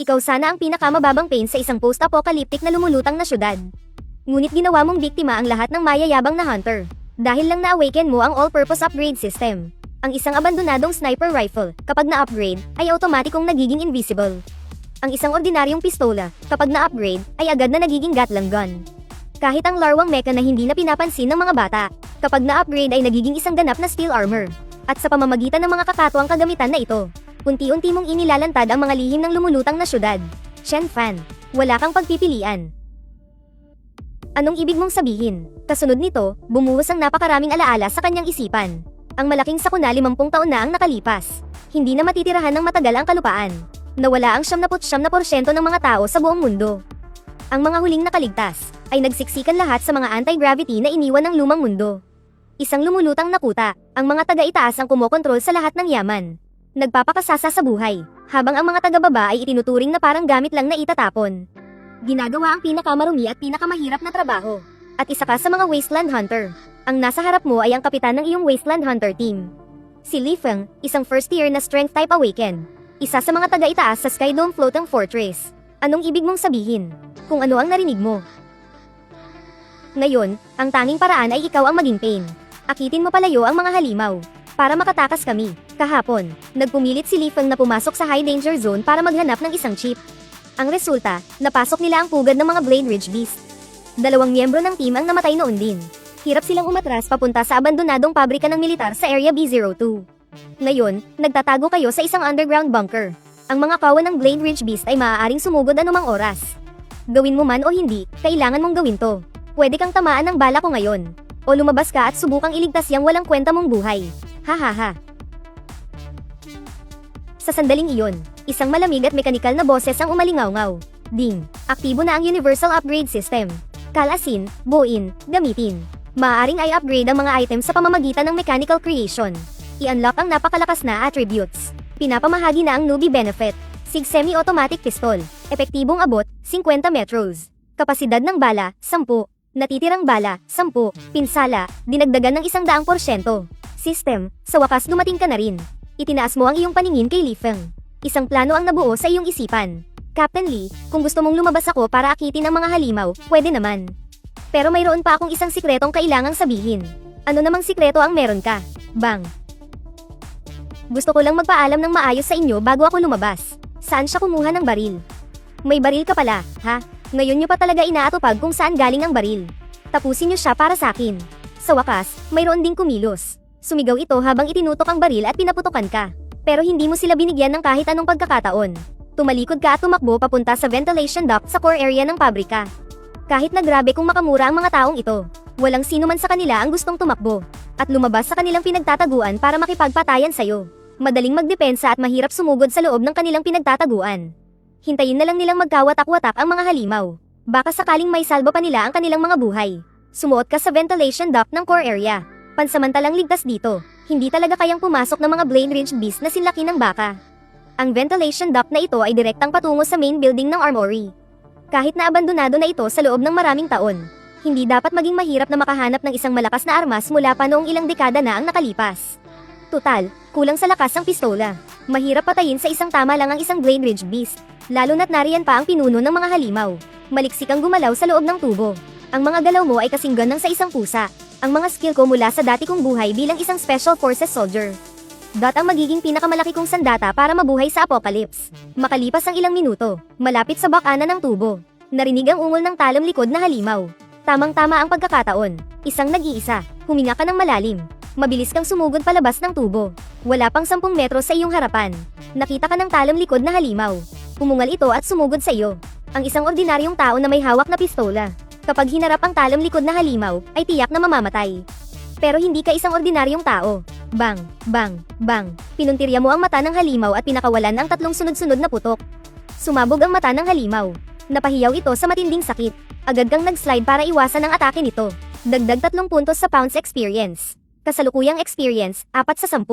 Ikaw sana ang pinakamababang pain sa isang post-apocalyptic na lumulutang na syudad. Ngunit ginawa mong biktima ang lahat ng mayayabang na hunter. Dahil lang na-awaken mo ang all-purpose upgrade system. Ang isang abandonadong sniper rifle, kapag na-upgrade, ay automatikong nagiging invisible. Ang isang ordinaryong pistola, kapag na-upgrade, ay agad na nagiging gatlang gun. Kahit ang larwang mecha na hindi na pinapansin ng mga bata, kapag na-upgrade ay nagiging isang ganap na steel armor. At sa pamamagitan ng mga kakatuwang kagamitan na ito, unti-unti mong inilalantad ang mga lihim ng lumulutang na syudad. Shen Fan, wala kang pagpipilian. Anong ibig mong sabihin? Kasunod nito, bumuhos ang napakaraming alaala sa kanyang isipan. Ang malaking sakuna 50 taon na ang nakalipas. Hindi na matitirahan ng matagal ang kalupaan. Nawala ang 99% ng mga tao sa buong mundo. Ang mga huling nakaligtas ay nagsiksikan lahat sa mga anti-gravity na iniwan ng lumang mundo. Isang lumulutang na kuta, ang mga taga-itaas ang kumokontrol sa lahat ng yaman. Nagpapakasasa sa buhay, habang ang mga taga-baba ay itinuturing na parang gamit lang na itatapon. Ginagawa ang pinakamarumi at pinakamahirap na trabaho. At isa ka sa mga wasteland hunter. Ang nasa harap mo ay ang kapitan ng iyong wasteland hunter team. Si Li Feng, isang first year na strength type awaken. Isa sa mga taga-itaas sa Skydome Floating Fortress. Anong ibig mong sabihin? Kung ano ang narinig mo. Ngayon, ang tanging paraan ay ikaw ang maging pain. Akitin mo palayo ang mga halimaw. Para makatakas kami. Kahapon, nagpumilit si Li Feng na pumasok sa high danger zone para maghanap ng isang chip. Ang resulta, napasok nila ang pugad ng mga Blade Ridge Beast. 2 miyembro ng team ang namatay noon din. Hirap silang umatras papunta sa abandonadong pabrika ng militar sa Area B02. Ngayon, nagtatago kayo sa isang underground bunker. Ang mga kawan ng Blade Ridge Beast ay maaaring sumugod anumang oras. Gawin mo man o hindi, kailangan mong gawin to. Pwede kang tamaan ng bala ko ngayon. O lumabas ka at subukang iligtas yang walang kwenta mong buhay. Hahaha. Sa sandaling iyon, isang malamig at mekanikal na boses ang umalingaw-ngaw. Ding, aktibo na ang Universal Upgrade System. Kalasin, buuin, gamitin. Maaaring ay upgrade ang mga items sa pamamagitan ng mechanical creation. I-unlock ang napakalakas na attributes. Pinapamahagi na ang newbie benefit. SIG semi-automatic pistol. Epektibong abot, 50 metros. Kapasidad ng bala, 10. Natitirang bala, 10. Pinsala, dinagdagan ng 100%. System, sa wakas dumating ka na rin. Itinaas mo ang iyong paningin kay Li Feng. Isang plano ang nabuo sa iyong isipan. Captain Lee, kung gusto mong lumabas ako para akitin ang mga halimaw, pwede naman. Pero mayroon pa akong isang sikretong kailangang sabihin. Ano namang sikreto ang meron ka? Bang! Gusto ko lang magpaalam ng maayos sa inyo bago ako lumabas. Saan siya kumuha ng baril? May baril ka pala, ha? Ngayon nyo pa talaga inaatupag kung saan galing ang baril. Tapusin nyo siya para sa akin. Sa wakas, mayroon ding kumilos. Sumigaw ito habang itinutok ang baril at pinaputokan ka. Pero hindi mo sila binigyan ng kahit anong pagkakataon. Tumalikod ka at tumakbo papunta sa ventilation duct sa core area ng pabrika. Kahit na grabe kung makamura ang mga taong ito, walang sino man sa kanila ang gustong tumakbo at lumabas sa kanilang pinagtataguan para makipagpatayan sa'yo. Madaling magdepensa at mahirap sumugod sa loob ng kanilang pinagtataguan. Hintayin na lang nilang magkawatak-watak ang mga halimaw. Baka sakaling may salba pa nila ang kanilang mga buhay. Sumuot ka sa ventilation duct ng core area. Pansamantalang ligtas dito, hindi talaga kayang pumasok ng mga Blade Ridge Beast na sinlaki ng baka. Ang ventilation duct na ito ay direktang patungo sa main building ng armory. Kahit na abandonado na ito sa loob ng maraming taon, hindi dapat maging mahirap na makahanap ng isang malakas na armas mula pa noong ilang dekada na ang nakalipas. Tutal, kulang sa lakas ang pistola. Mahirap patayin sa isang tama lang ang isang Blade Ridge Beast, lalo na't nariyan pa ang pinuno ng mga halimaw. Maliksik ang gumalaw sa loob ng tubo. Ang mga galaw mo ay kasinggan ng sa isang pusa. Ang mga skill ko mula sa dati kong buhay bilang isang Special Forces soldier. Ang magiging pinakamalaki kong sandata para mabuhay sa apocalypse. Makalipas ang ilang minuto, malapit sa bakana ng tubo, narinig ang ungol ng talam likod na halimaw. Tamang-tama ang pagkakataon. Isang nag-iisa, huminga ka ng malalim. Mabilis kang sumugod palabas ng tubo. Wala pang 10 metros sa iyong harapan. Nakita ka ng talam likod na halimaw. Pumungal ito at sumugod sa iyo. Ang isang ordinaryong tao na may hawak na pistola. Kapag hinarap ang talam likod na halimaw, ay tiyak na mamamatay. Pero hindi ka isang ordinaryong tao. Bang, bang, bang. Pinuntirya mo ang mata ng halimaw at pinakawalan ang 3 sunod-sunod na putok. Sumabog ang mata ng halimaw. Napahiyaw ito sa matinding sakit. Agad kang nag-slide para iwasan ang atake nito. Dagdag 3 puntos sa pounds experience. Kasalukuyang experience, 4 sa 10.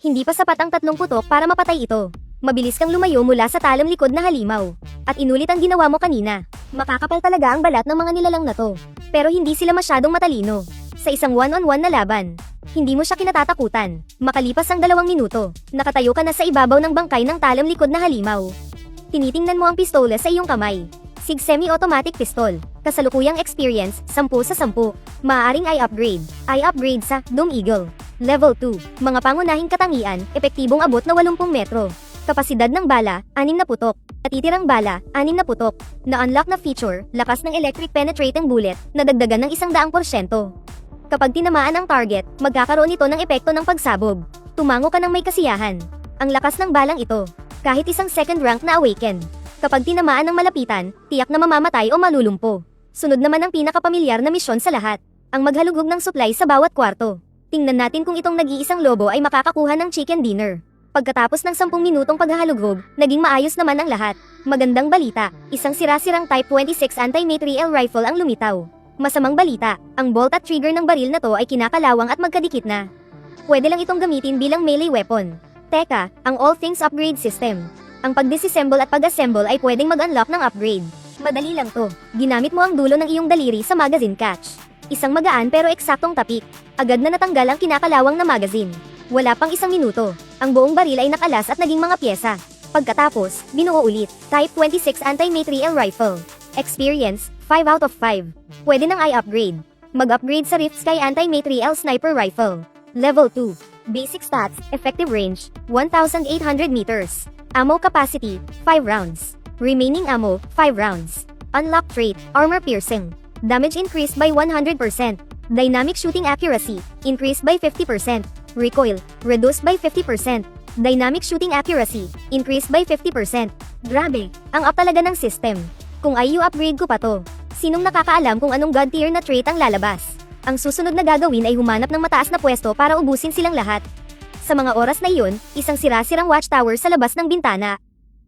Hindi pa sapat ang 3 putok para mapatay ito. Mabilis kang lumayo mula sa talam likod na halimaw. At inulit ang ginawa mo kanina. Makakapal talaga ang balat ng mga nilalang na to. Pero hindi sila masyadong matalino. Sa isang one-on-one na laban, hindi mo siya kinatatakutan. Makalipas ang 2 minuto, nakatayo ka na sa ibabaw ng bangkay ng talam likod na halimaw. Tinitingnan mo ang pistola sa iyong kamay. SIG semi-automatic pistol. Kasalukuyang experience, 10 sa 10. Maaaring i-upgrade. I-upgrade sa Doom Eagle. Level 2. Mga pangunahing katangian, epektibong abot na 80 metro. Kapasidad ng bala, 6 na putok. Natitirang bala, 6 na putok. Na-unlock na feature, lakas ng electric penetrating bullet, na dagdagan ng 100%. Kapag tinamaan ang target, magkakaroon ito ng epekto ng pagsabog. Tumango ka ng may kasiyahan. Ang lakas ng balang ito, kahit isang second rank na awaken. Kapag tinamaan ng malapitan, tiyak na mamamatay o malulumpo. Sunod naman ang pinakapamilyar na misyon sa lahat, ang maghalugog ng supply sa bawat kwarto. Tingnan natin kung itong nag-iisang lobo ay makakakuha ng chicken dinner. Pagkatapos ng 10 minutong paghahalugog, naging maayos naman ang lahat. Magandang balita, isang sira-sirang Type 26 anti-material rifle ang lumitaw. Masamang balita, ang bolt at trigger ng baril na to ay kinakalawang at magkadikit na. Pwede lang itong gamitin bilang melee weapon. Teka, ang All Things Upgrade System. Ang pag-disassemble at pag-assemble ay pwedeng mag-unlock ng upgrade. Madali lang to. Ginamit mo ang dulo ng iyong daliri sa magazine catch. Isang magaan pero eksaktong tapik. Agad na natanggal ang kinakalawang na magazine. Wala pang 1 minuto. Ang buong baril ay nakalas at naging mga pyesa. Pagkatapos, binuo ulit. Type 26 anti-material rifle. Experience, 5 out of 5. Pwede nang i-upgrade. Mag-upgrade sa Rift Sky anti-material sniper rifle. Level 2. Basic stats, effective range, 1,800 meters. Ammo capacity, 5 rounds. Remaining ammo, 5 rounds. Unlock trait, armor piercing. Damage increased by 100%. Dynamic shooting accuracy, increased by 50%. Recoil, reduced by 50%. Dynamic shooting accuracy, increased by 50%. Grabe, ang up talaga ng system. Kung ay upgrade ko pa to, sinong nakakaalam kung anong god tier na trait ang lalabas? Ang susunod na gagawin ay humanap ng mataas na pwesto para ubusin silang lahat. Sa mga oras na iyon, isang sira-sirang watchtower sa labas ng bintana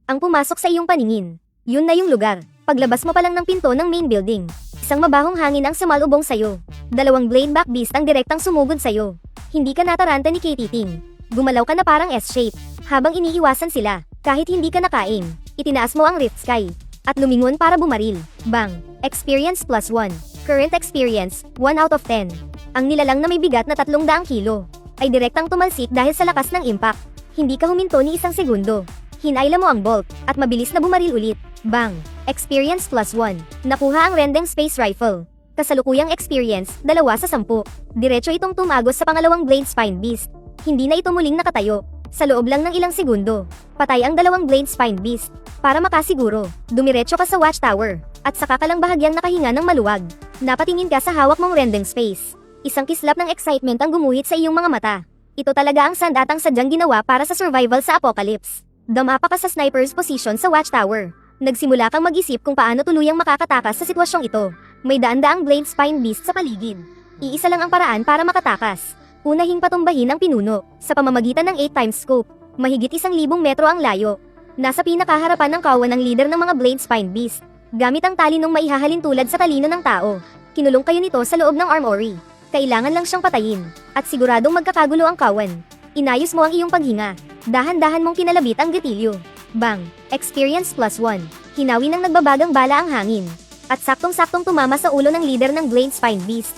ang pumasok sa iyong paningin. Yun na yung lugar. Paglabas mo pa lang ng pinto ng main building, isang mabahong hangin ang sumalubong sa'yo. 2 bladeback beast ang direktang sumugod sa'yo. Hindi ka nataranta ni Katie Ting. Gumalaw ka na parang S-shape. Habang iniiwasan sila, kahit hindi ka nakain, itinaas mo ang Rift Sky at lumingon para bumaril. Bang! Experience plus 1. Current experience, 1 out of 10. Ang nilalang na may bigat na 300 kilo ay direktang tumalsik dahil sa lakas ng impact. Hindi ka huminto ni 1 segundo. Hinayla mo ang bolt, at mabilis na bumaril ulit. Bang! Experience plus 1. Nakuha ang Rendeng Space Rifle. Kasalukuyang experience, 2 sa 10. Diretso itong tumagos sa pangalawang Blade Spine Beast. Hindi na ito muling nakatayo. Sa loob lang ng ilang segundo, patay ang 2 Blade Spine Beast. Para makasiguro, dumiretso ka sa watchtower, at saka ka lang bahagyang nakahinga ng maluwag. Napatingin ka sa hawak mong Rendeng Space. Isang kislap ng excitement ang gumuhit sa iyong mga mata. Ito talaga ang sandatang sadyang ginawa para sa survival sa apocalypse. Dumapa ka sa sniper's position sa watchtower. Nagsimula kang mag-isip kung paano tuluyang makakatakas sa sitwasyong ito. May daan-daang Blade Spine Beast sa paligid. Iisa lang ang paraan para makatakas. Unahing patumbahin ang pinuno, sa pamamagitan ng 8 times scope. Mahigit 1,000 metro ang layo. Nasa pinakaharapan ng kawan ng leader ng mga Blade Spine Beast. Gamit ang tali nung maihahalin tulad sa talino ng tao. Kinulong kayo nito sa loob ng armory. Kailangan lang siyang patayin, at siguradong magkakagulo ang kawan. Inayos mo ang iyong paghinga. Dahan-dahan mong kinalabit ang gatilyo. Bang! Experience plus 1. Hinawi ng nagbabagang bala ang hangin. At saktong-saktong tumama sa ulo ng leader ng Blade Spine Beast.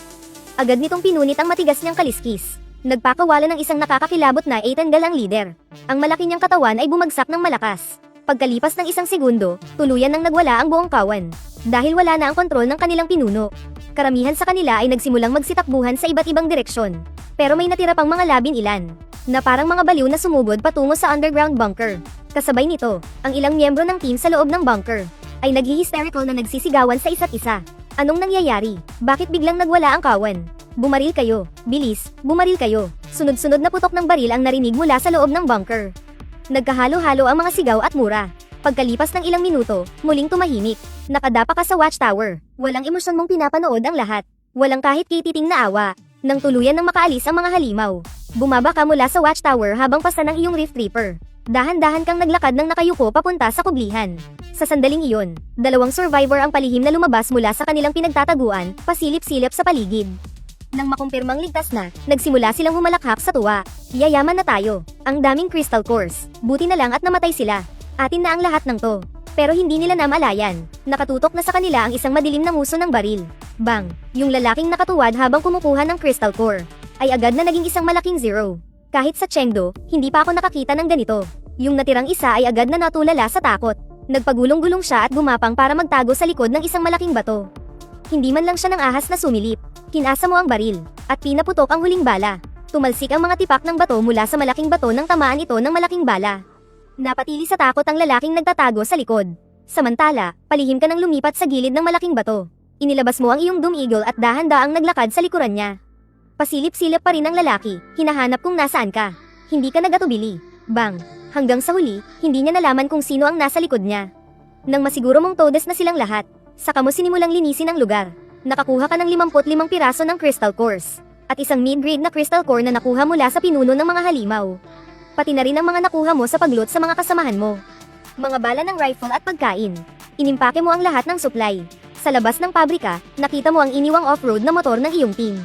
Agad nitong pinunit ang matigas niyang kaliskis. Nagpakawala ng isang nakakakilabot na etanggal ang leader. Ang malaki niyang katawan ay bumagsak ng malakas. Pagkalipas ng 1 segundo, tuluyan nang nagwala ang buong kawan. Dahil wala na ang kontrol ng kanilang pinuno. Karamihan sa kanila ay nagsimulang magsitakbuhan sa iba't ibang direksyon. Pero may natira pang mga labin-ilan, na parang mga baliw na sumugod patungo sa underground bunker. Kasabay nito, ang ilang miyembro ng team sa loob ng bunker, ay naghi-hysterical na nagsisigawan sa isa't isa. Anong nangyayari? Bakit biglang nagwala ang kawan? Bumaril kayo, bilis, bumaril kayo. Sunod-sunod na putok ng baril ang narinig mula sa loob ng bunker. Nagkahalo-halo ang mga sigaw at mura. Pagkalipas ng ilang minuto, muling tumahimik. Nakadapa ka sa watchtower. Walang emosyon mong pinapanood ang lahat. Walang kahit kititing na awa. Nang tuluyan ng makaalis ang mga halimaw. Bumaba ka mula sa watchtower habang pasa ng iyong Rift Reaper. Dahan-dahan kang naglakad ng nakayuko papunta sa kublihan. Sa sandaling iyon, 2 survivor ang palihim na lumabas mula sa kanilang pinagtataguan, pasilip-silip sa paligid. Nang makumpirmang ligtas na, nagsimula silang humalakhak sa tuwa. Yayaman na tayo. Ang daming crystal cores. Buti na lang at namatay sila. Atin na ang lahat ng to. Pero hindi nila namalayan. Nakatutok na sa kanila ang isang madilim na nguso ng baril. Bang! Yung lalaking nakatuwad habang kumukuha ng crystal core ay agad na naging isang malaking zero. Kahit sa Chengdo, hindi pa ako nakakita ng ganito. Yung natirang isa ay agad na natulala sa takot. Nagpagulong-gulong siya at gumapang para magtago sa likod ng isang malaking bato. Hindi man lang siya ng ahas na sumilip. Kinasa mo ang baril, at pinaputok ang huling bala. Tumalsik ang mga tipak ng bato mula sa malaking bato nang tamaan ito ng malaking bala. Napatili sa takot ang lalaking nagtatago sa likod. Samantala, palihim ka nang lumipat sa gilid ng malaking bato. Inilabas mo ang iyong Doom Eagle at dahan-daang naglakad sa likuran niya. Pasilip-silip pa rin ang lalaki, hinahanap kung nasaan ka. Hindi ka nagatubili. Bang! Hanggang sa huli, hindi niya nalaman kung sino ang nasa likod niya. Nang masiguro mong todes na silang lahat, saka mo sinimulang linisin ang lugar. Nakakuha ka ng 55 piraso ng crystal cores, at isang mid-grade na crystal core na nakuha mula sa pinuno ng mga halimaw. Pati na rin ang mga nakuha mo sa pagloot sa mga kasamahan mo. Mga bala ng rifle at pagkain. Inimpake mo ang lahat ng supply. Sa labas ng pabrika, nakita mo ang iniwang off-road na motor ng iyong team.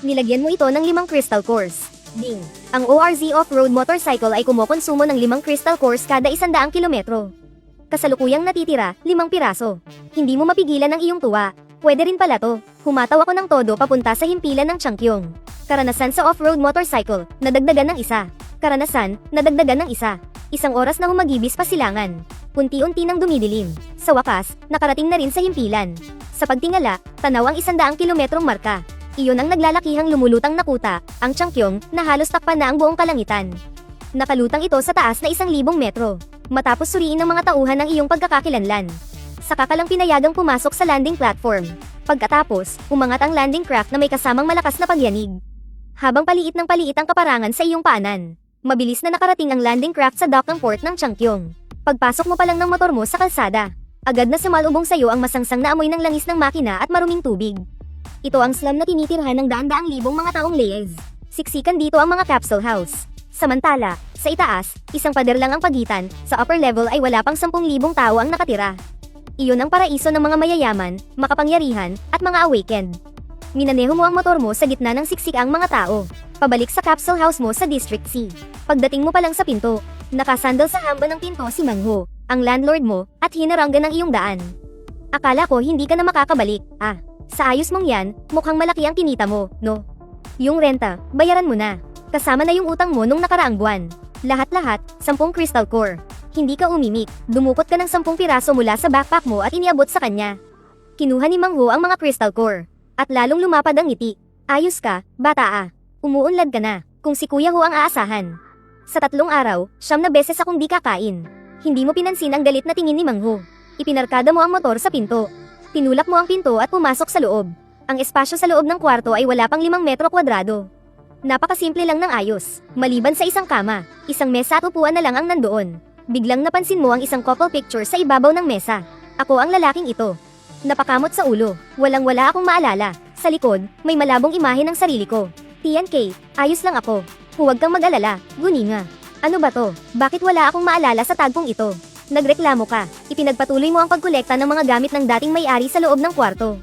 Nilagyan mo ito ng 5 crystal cores. Ding! Ang ORZ off-road motorcycle ay kumokonsumo ng 5 crystal cores kada 100 kilometro. Kasalukuyang natitira, 5 piraso. Hindi mo mapigilan ang iyong tuwa. Pwede rin pala to. Humataw ako ng todo papunta sa himpilan ng Changkyong. Karanasan sa off-road motorcycle, nadagdagan ng isa. Karanasan, nadagdagan ng isa. Isang oras na humagibis pa silangan. Unti-unti nang dumidilim. Sa wakas, nakarating na rin sa himpilan. Sa pagtingala, tanaw ang 100 kilometrong marka. Iyon ang naglalakihang lumulutang na kuta, ang Changkyong, na halos takpan na ang buong kalangitan. Nakalutang ito sa taas na 1,000 metro. Matapos suriin ng mga tauhan ang iyong pagkakakilanlan. Saka ka lang pinayagang pumasok sa landing platform. Pagkatapos, umangat ang landing craft na may kasamang malakas na pagyanig. Habang paliit ng paliit ang kaparangan sa iyong paanan, mabilis na nakarating ang landing craft sa dock ng port ng Changkyong. Pagpasok mo pa lang ng motor mo sa kalsada, agad na sumalubong sa iyo ang masangsang na amoy ng langis ng makina at maruming tubig. Ito ang slum na tinitirhan ng daan-daang libong mga taong leyes. Siksikan dito ang mga capsule house. Samantala, sa itaas, isang pader lang ang pagitan, sa upper level ay wala pang 10,000 tao ang nakatira. Iyon ang paraiso ng mga mayayaman, makapangyarihan, at mga awakened. Minaneho mo ang motor mo sa gitna ng siksik ang mga tao. Pabalik sa capsule house mo sa District C. Pagdating mo pa lang sa pinto, nakasandal sa hamba ng pinto si Mangho, ang landlord mo, at hinaranggan ng iyong daan. Akala ko hindi ka na makakabalik, Sa ayos mong yan, mukhang malaki ang kinita mo, no? Yung renta, bayaran mo na. Kasama na yung utang mo nung nakaraang buwan. Lahat-lahat, 10 crystal core. Hindi ka umimik, dumukot ka ng 10 piraso mula sa backpack mo at iniabot sa kanya. Kinuha ni Mangho ang mga crystal core. At lalong lumapad ang ngiti. Ayos ka, bata . Umuunlad ka na, kung si Kuya Ho ang aasahan. Sa 3 araw, 9 beses akong di kakain. Hindi mo pinansin ang galit na tingin ni Mangho. Ipinarkada mo ang motor sa pinto. Tinulak mo ang pinto at pumasok sa loob. Ang espasyo sa loob ng kwarto ay wala pang 5 metro kwadrado. Napakasimple lang ng ayos. Maliban sa isang kama, isang mesa at upuan na lang ang nandoon. Biglang napansin mo ang isang couple picture sa ibabaw ng mesa. Ako ang lalaking ito. Napakamot sa ulo. Walang-wala akong maalala. Sa likod, may malabong imahe ng sarili ko. TNK, ayos lang ako. Huwag kang mag-alala, guninga. Ano ba to? Bakit wala akong maalala sa tagpong ito? Nagreklamo ka. Ipinagpatuloy mo ang pagkolekta ng mga gamit ng dating may-ari sa loob ng kwarto.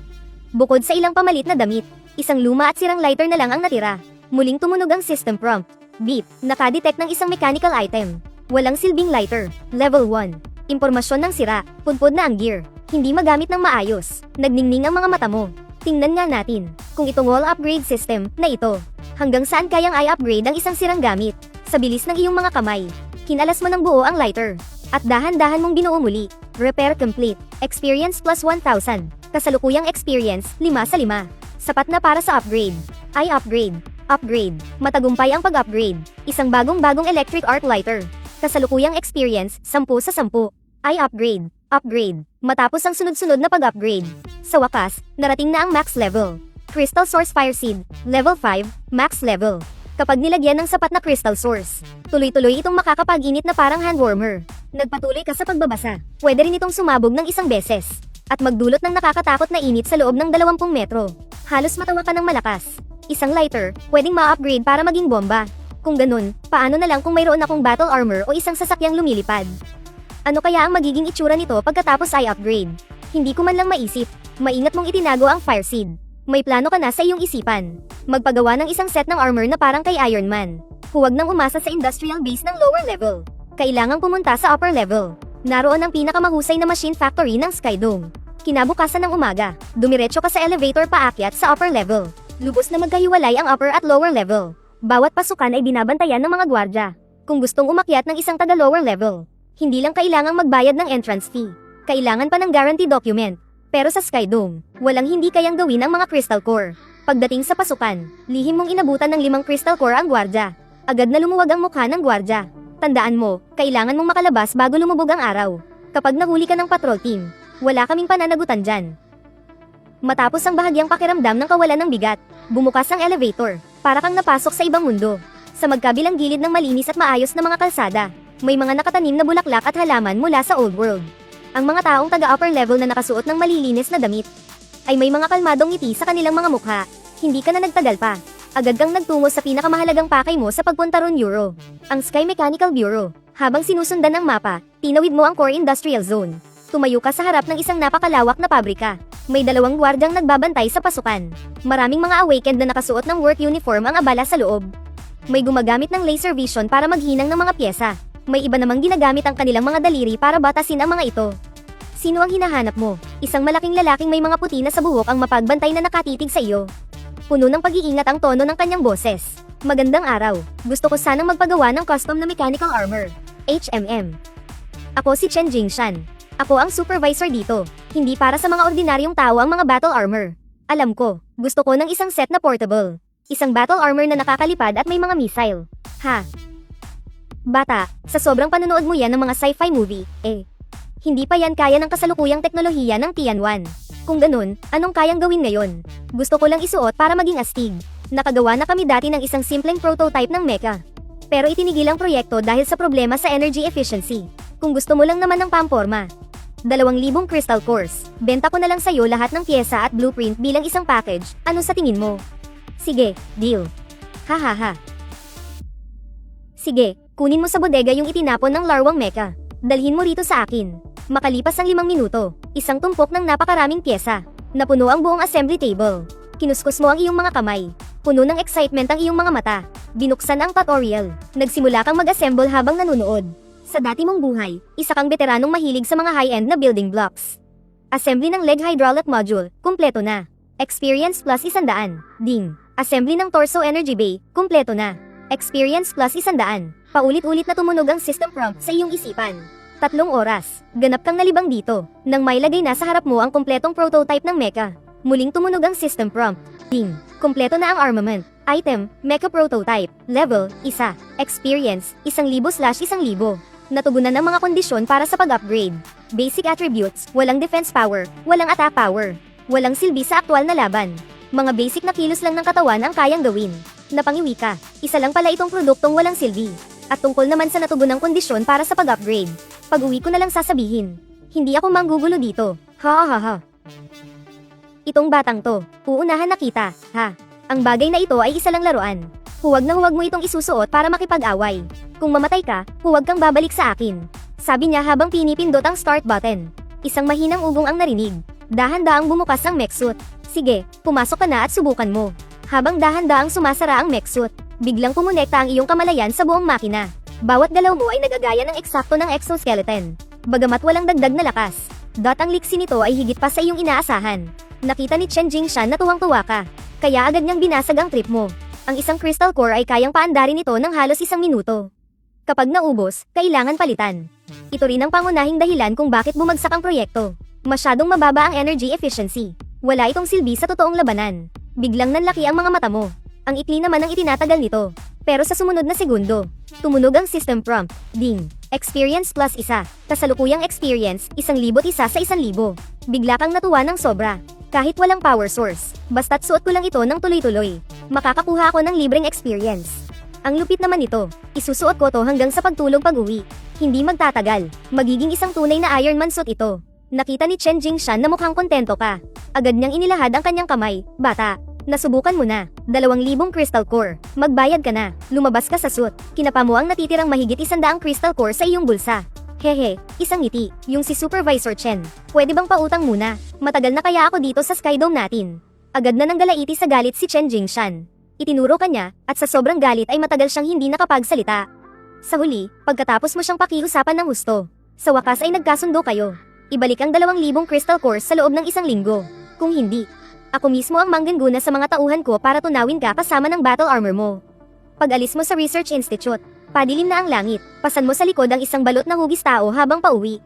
Bukod sa ilang pamalit na damit, isang luma at sirang lighter na lang ang natira. Muling tumunog ang system prompt. Beep, nakadetect ng isang mechanical item. Walang silbing lighter. Level 1. Impormasyon ng sira. Pudpud na ang gear. Hindi magamit ng maayos. Nagningning ang mga mata mo. Tingnan nga natin kung itong wall upgrade system na ito. Hanggang saan kayang i-upgrade ang isang sirang gamit. Sa bilis ng iyong mga kamay, kinalas mo ng buo ang lighter. At dahan-dahan mong binuo muli. Repair complete. Experience plus 1,000. Kasalukuyang experience, 5 sa 5. Sapat na para sa upgrade. Upgrade. Upgrade. Matagumpay ang pag-upgrade. Isang bagong-bagong electric arc lighter. Kasalukuyang experience, 10 sa 10. Upgrade. Upgrade. Matapos ang sunod-sunod na pag-upgrade. Sa wakas, narating na ang max level. Crystal Source Fire Seed. Level 5, max level. Kapag nilagyan ng sapat na crystal source, tuloy-tuloy itong makakapag-init na parang hand warmer. Nagpatuloy ka sa pagbabasa. Pwede rin itong sumabog ng 1 beses. At magdulot ng nakakatakot na init sa loob ng 20 metro. Halos matawa ka ng malakas. Isang lighter, pwedeng ma-upgrade para maging bomba. Kung ganun, paano na lang kung mayroon akong battle armor o isang sasakyang lumilipad? Ano kaya ang magiging itsura nito pagkatapos ay upgrade? Hindi ko man lang maisip. Maingat mong itinago ang fire seed. May plano ka na sa iyong isipan. Magpagawa ng isang set ng armor na parang kay Iron Man. Huwag nang umasa sa industrial base ng lower level. Kailangang pumunta sa upper level. Naroon ang pinakamahusay na machine factory ng Skydome. Kinabukasan ng umaga, dumiretso ka sa elevator paakyat sa upper level. Lubos na magkahiwalay ang upper at lower level. Bawat pasukan ay binabantayan ng mga gwardya. Kung gustong umakyat ng isang taga-lower level, Hindi lang kailangang magbayad ng entrance fee. Kailangan pa ng guarantee document. Pero sa Skydome, walang hindi kayang gawin ang mga Crystal Core. Pagdating sa pasukan, lihim mong inabutan ng 5 Crystal Core ang gwardya. Agad na lumuwag ang mukha ng gwardya. Tandaan mo, kailangan mong makalabas bago lumubog ang araw. Kapag nahuli ka ng patrol team, wala kaming pananagutan dyan. Matapos ang bahagyang pakiramdam ng kawalan ng bigat, bumukas ang elevator, para kang napasok sa ibang mundo. Sa magkabilang gilid ng malinis at maayos na mga kalsada, may mga nakatanim na bulaklak at halaman mula sa old world. Ang mga taong taga-upper level na nakasuot ng malilinis na damit, ay may mga kalmadong ngiti sa kanilang mga mukha. Hindi ka na nagtagal pa. Agad kang nagtungo sa pinakamahalagang pakay mo sa pagpunta ron Euro, ang Sky Mechanical Bureau. Habang sinusundan ng mapa, tinawid mo ang Core Industrial Zone. Tumayo ka sa harap ng isang napakalawak na pabrika. May 2 gwardyang nagbabantay sa pasukan. Maraming mga awakened na nakasuot ng work uniform ang abala sa loob. May gumagamit ng laser vision para maghinang ng mga pyesa. May iba namang ginagamit ang kanilang mga daliri para batasin ang mga ito. Sino ang hinahanap mo? Isang malaking lalaking may mga puti na sa buhok ang mapagbantay na nakatitig sa iyo. Puno ng pag-iingat ang tono ng kanyang boses. Magandang araw. Gusto ko sanang magpagawa ng custom na mechanical armor. HMM. Ako si Chen Jingshan. Ako ang supervisor dito. Hindi para sa mga ordinaryong tao ang mga battle armor. Alam ko, gusto ko ng isang set na portable. Isang battle armor na nakakalipad at may mga missile. Ha? Bata, sa sobrang panonood mo yan ng mga sci-fi movie, hindi pa yan kaya ng kasalukuyang teknolohiya ng Tianwan. Kung ganun, anong kayang gawin ngayon? Gusto ko lang isuot para maging astig. Nakagawa na kami dati ng isang simpleng prototype ng mecha. Pero itinigil ang proyekto dahil sa problema sa energy efficiency. Kung gusto mo lang naman ng pamporma. 2,000 crystal cores. Benta ko na lang sa'yo lahat ng pyesa at blueprint bilang isang package. Ano sa tingin mo? Sige, deal. Hahaha. Sige, kunin mo sa bodega yung itinapon ng larwang mecha. Dalhin mo rito sa akin. Makalipas ang 5 minuto, isang tumpok ng napakaraming pyesa. Napuno ang buong assembly table. Kinuskus mo ang iyong mga kamay. Puno ng excitement ang iyong mga mata. Binuksan ang tutorial. Nagsimula kang mag-assemble habang nanunood. Sa dati mong buhay, isa kang veteranong mahilig sa mga high-end na building blocks. Assembly ng leg hydraulic module, kumpleto na. Experience plus 100. Ding. Assembly ng torso energy bay, kumpleto na. Experience plus 100. Paulit-ulit na tumunog ang system prompt sa iyong isipan. 3 oras. Ganap kang nalibang dito, nang mailagay na sa harap mo ang kumpletong prototype ng mecha. Muling tumunog ang system prompt. Ding. Kumpleto na ang armament. Item, mecha prototype. Level, 1. Experience, 1,000/1,000. Natugunan ang mga kondisyon para sa pag-upgrade. Basic attributes, walang defense power, walang attack power. Walang silbi sa aktwal na laban. Mga basic na kilos lang ng katawan ang kayang gawin. Napangiwi ka, isa lang pala itong produktong walang silbi. At tungkol naman sa natugunang kondisyon para sa pag-upgrade. Pag-uwi ko na lang sasabihin. Hindi ako manggugulo dito. Ha ha ha. Itong batang to, uunahan na kita, ha. Ang bagay na ito ay isa lang laruan. Huwag na huwag mo itong isusuot para makipag-away. Kung mamatay ka, huwag kang babalik sa akin. Sabi niya habang pinipindot ang start button. Isang mahinang ugong ang narinig. Dahan-daang bumukas ang mech suit. Sige, pumasok ka na at subukan mo. Habang dahan-daang sumasara ang mech suit, biglang kumonekta ang iyong kamalayan sa buong makina. Bawat galaw mo ay nagagaya ng eksakto ng exoskeleton. Bagamat walang dagdag na lakas, ang liksi nito ay higit pa sa iyong inaasahan. Nakita ni Chen Jingshan na tuwang-tuwa ka, kaya agad niyang binasag ang trip mo. Ang isang crystal core ay kayang paandarin ito ng halos 1 minuto. Kapag naubos, kailangan palitan. Ito rin ang pangunahing dahilan kung bakit bumagsak ang proyekto. Masyadong mababa ang energy efficiency. Wala itong silbi sa totoong labanan. Biglang nanlaki ang mga mata mo. Ang ikli naman ang itinatagal nito. Pero sa sumunod na segundo, tumunog ang system prompt. Ding. Experience plus 1. Kasalukuyang experience, 1,001 sa 1,000. Bigla kang natuwa ng sobra. Kahit walang power source. Basta't suot ko lang ito ng tuloy-tuloy. Makakakuha ako ng libreng experience. Ang lupit naman ito. Isusuot ko to hanggang sa pagtulog pag-uwi. Hindi magtatagal. Magiging isang tunay na Iron Man suit ito. Nakita ni Chen Jingshan na mukhang kontento ka. Agad niyang inilahad ang kanyang kamay. Bata. Nasubukan mo na. 2,000 crystal core. Magbayad ka na. Lumabas ka sa suit. Kinapa mo ang natitirang mahigit 100 crystal core sa iyong bulsa. Hehe, isang ngiti. Yung si Supervisor Chen. Pwede bang pautang muna? Matagal na kaya ako dito sa Skydome natin. Agad na nang galaiti sa galit si Chen Jingshan. Itinuro ka niya, at sa sobrang galit ay matagal siyang hindi nakapagsalita. Sa huli, pagkatapos mo siyang pakiusapan ng husto, sa wakas ay nagkasundo kayo. Ibalik ang 2,000 crystal cores sa loob ng 1 linggo. Kung hindi, ako mismo ang manggaguna sa mga tauhan ko para tunawin ka kasama ng battle armor mo. Pag alis mo sa Research Institute, Padilim na ang langit, pasan mo sa likod ang isang balot na hugis tao habang pauwi.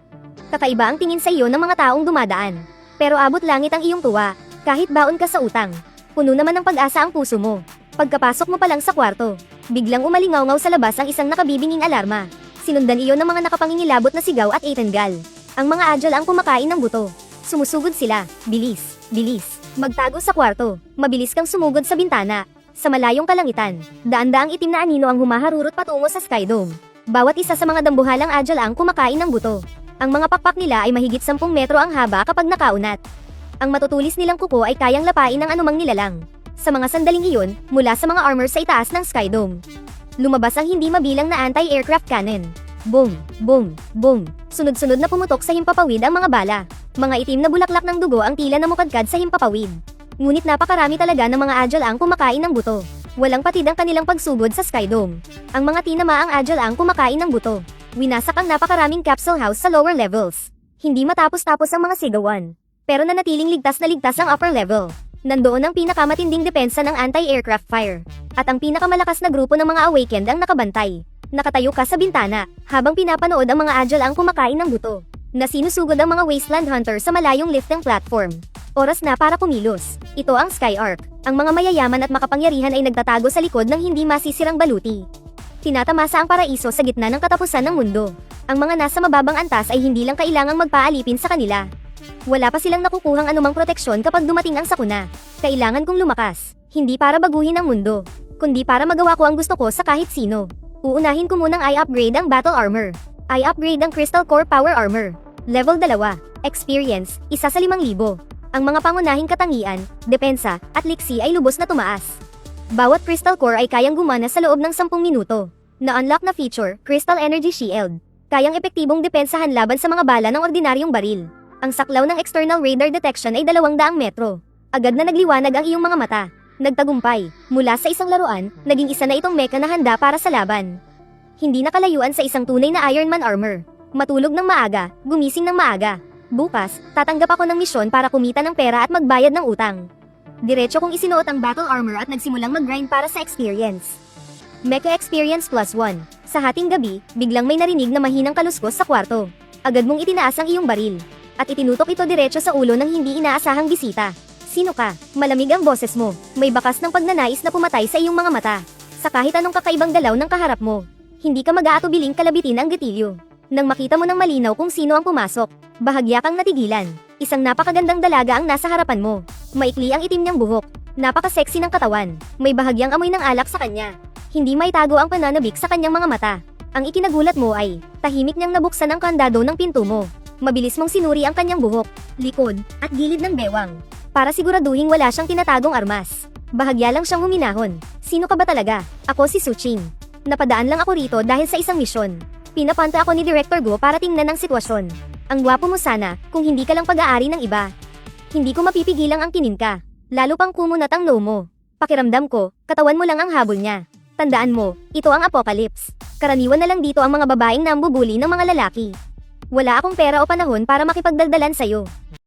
Kakaiba ang tingin sa iyo ng mga taong dumadaan. Pero abot langit ang iyong tuwa, kahit baon ka sa utang. Puno naman ng pag-asa ang puso mo. Pagkapasok mo pa lang sa kwarto, biglang umalingaw-ngaw sa labas ang isang nakabibinging alarma. Sinundan iyon ng mga nakapangingilabot na sigaw at etenggal. Ang mga adjal ang kumakain ng buto. Sumusugod sila, bilis, bilis. Magtago sa kwarto, mabilis kang sumugod sa bintana. Sa malayong kalangitan, daan-daang itim na anino ang humaharurot patungo sa Skydome. Bawat isa sa mga dambuhalang adjal ang kumakain ng buto. Ang mga pakpak nila ay mahigit 10 metro ang haba kapag nakaunat. Ang matutulis nilang kuko ay kayang lapain ng anumang nilalang. Sa mga sandaling iyon, mula sa mga armor sa itaas ng Skydome, lumabas ang hindi mabilang na anti-aircraft cannon. Boom, boom, boom. Sunod-sunod na pumutok sa himpapawid ang mga bala. Mga itim na bulaklak ng dugo ang tila namukadkad sa himpapawid. Ngunit napakarami talaga ng mga adjal ang kumakain ng buto. Walang patid ang kanilang pagsugod sa Skydome. Ang mga tinamaang adjal ang kumakain ng buto. Winasak ang napakaraming capsule house sa lower levels. Hindi matapos-tapos ang mga sigawan. Pero nanatiling ligtas na ligtas ang upper level. Nandoon ang pinakamatinding depensa ng anti-aircraft fire. At ang pinakamalakas na grupo ng mga awakened ang nakabantay. Nakatayo ka sa bintana, habang pinapanood ang mga adjal ang kumakain ng buto. Na sinusugod ang mga wasteland hunter sa malayong lifting platform. Oras na para kumilos. Ito ang Sky Arc. Ang mga mayayaman at makapangyarihan ay nagtatago sa likod ng hindi masisirang baluti. Tinatamasa ang paraiso sa gitna ng katapusan ng mundo. Ang mga nasa mababang antas ay hindi lang kailangang magpaalipin sa kanila. Wala pa silang nakukuhang anumang proteksyon kapag dumating ang sakuna. Kailangan kong lumakas. Hindi para baguhin ang mundo, kundi para magawa ko ang gusto ko sa kahit sino. Uunahin ko munang i-upgrade ang Battle Armor. I-upgrade ang Crystal Core Power Armor. Level 2. Experience, 1 sa 5,000. Ang mga pangunahing katangian, depensa, at liksi ay lubos na tumaas. Bawat Crystal Core ay kayang gumana sa loob ng 10 minuto. Na-unlock na feature, Crystal Energy Shield. Kayang epektibong depensahan laban sa mga bala ng ordinaryong baril. Ang saklaw ng external radar detection ay 200 metro. Agad na nagliwanag ang iyong mga mata. Nagtagumpay. Mula sa isang laruan, naging isa na itong mecha na handa para sa laban. Hindi nakalayuan sa isang tunay na Iron Man armor. Matulog ng maaga, gumising ng maaga. Bukas, tatanggap ako ng misyon para kumita ng pera at magbayad ng utang. Diretso kong isinuot ang battle armor at nagsimulang mag-grind para sa experience. Mecha Experience +1. Sa hating gabi, biglang may narinig na mahinang kaluskos sa kwarto. Agad mong itinaas ang iyong baril. At itinutok ito diretso sa ulo ng hindi inaasahang bisita. Sino ka? Malamig ang boses mo. May bakas ng pagnanais na pumatay sa iyong mga mata. Sa kahit anong kakaibang galaw ng kaharap mo. Hindi ka mag-aatubiling kalabitin ang gatilyo. Nang makita mo ng malinaw kung sino ang pumasok, bahagya kang natigilan. Isang napakagandang dalaga ang nasa harapan mo. Maikli ang itim niyang buhok. Napaka-sexy ng katawan. May bahagyang amoy ng alak sa kanya. Hindi maitago ang pananabik sa kanyang mga mata. Ang ikinagulat mo ay, tahimik niyang nabuksan ang kandado ng pinto mo. Mabilis mong sinuri ang kanyang buhok, likod, at gilid ng bewang. Para siguraduhin wala siyang tinatagong armas. Bahagya lang siyang huminahon. Sino ka ba talaga? Ako si Suching. Napadaan lang ako rito dahil sa isang misyon. Pinapanta ako ni Director Go para tingnan ang sitwasyon. Ang gwapo mo sana, kung hindi ka lang pag-aari ng iba. Hindi ko mapipigilang ang kinin ka. Lalo pang kumunat ang noo mo. Pakiramdam ko, katawan mo lang ang habol niya. Tandaan mo, ito ang apocalypse. Karaniwan na lang dito ang mga babaeng nambubuli ng mga lalaki. Wala akong pera o panahon para makipagdaldalan sa'yo.